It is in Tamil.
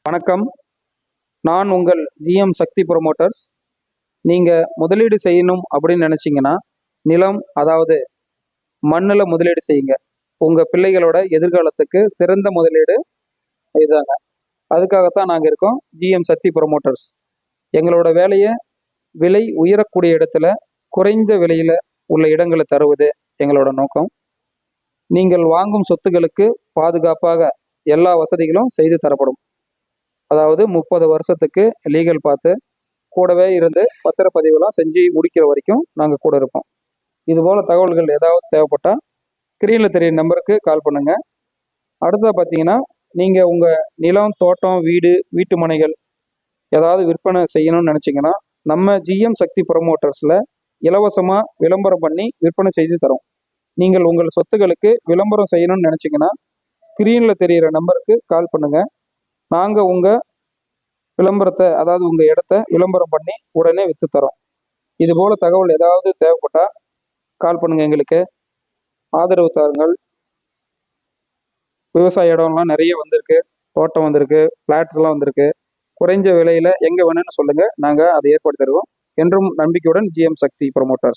வணக்கம். நான் உங்கள் ஜிஎம் சக்தி ப்ரொமோட்டர்ஸ். நீங்கள் முதலீடு செய்யணும் அப்படின்னு நினச்சிங்கன்னா நிலம், அதாவது மண்ணில் முதலீடு செய்யுங்க. உங்கள் பிள்ளைகளோட எதிர்காலத்துக்கு சிறந்த முதலீடு இதுதாங்க. அதுக்காகத்தான் நாங்கள் இருக்கோம், ஜிஎம் சக்தி ப்ரொமோட்டர்ஸ். எங்களோட வேலையை விலை உயரக்கூடிய இடத்துல குறைந்த விலையில் உள்ள இடங்களை தருவது எங்களோட நோக்கம். நீங்கள் வாங்கும் சொத்துக்களுக்கு பாதுகாப்பாக எல்லா வசதிகளும் செய்து தரப்படும். அதாவது 30 வருஷத்துக்கு லீகல் பார்த்து கூடவே இருந்து பத்திரப்பதிவுலாம் செஞ்சு முடிக்கிற வரைக்கும் நாங்கள் கூட இருப்போம். இதுபோல் தகவல்கள் ஏதாவது தேவைப்பட்டால் ஸ்க்ரீனில் தெரியும் நம்பருக்கு கால் பண்ணுங்கள். அடுத்ததாக பார்த்தீங்கன்னா, நீங்கள் உங்கள் நிலம், தோட்டம், வீடு, வீட்டு மனைகள் ஏதாவது விற்பனை செய்யணும்னு நினச்சிங்கன்னா நம்ம ஜிஎம் சக்தி ப்ரொமோட்டர்ஸில் இலவசமாக விளம்பரம் பண்ணி விற்பனை செய்து தரோம். நீங்கள் உங்கள் சொத்துக்களுக்கு விளம்பரம் செய்யணும்னு நினச்சிங்கன்னா ஸ்க்ரீனில் தெரிகிற நம்பருக்கு கால் பண்ணுங்கள். நாங்கள் உங்கள் விளம்பரத்தை, அதாவது உங்கள் இடத்த விளம்பரம் பண்ணி உடனே விற்று தரோம். இதுபோல் தகவல் ஏதாவது தேவைப்பட்டால் கால் பண்ணுங்கள் எங்களுக்கு. ஆதரவு தாருங்கள். விவசாய இடம்லாம் நிறைய வந்திருக்கு, தோட்டம் வந்திருக்கு, ஃப்ளாட்ஸ்லாம் வந்திருக்கு. குறைஞ்ச விலையில் எங்கே வேணும்னு சொல்லுங்கள், நாங்கள் அதை ஏற்படுத்தி தருவோம். என்றும் நம்பிக்கையுடன் ஜிஎம் சக்தி ப்ரொமோட்டர்ஸ்.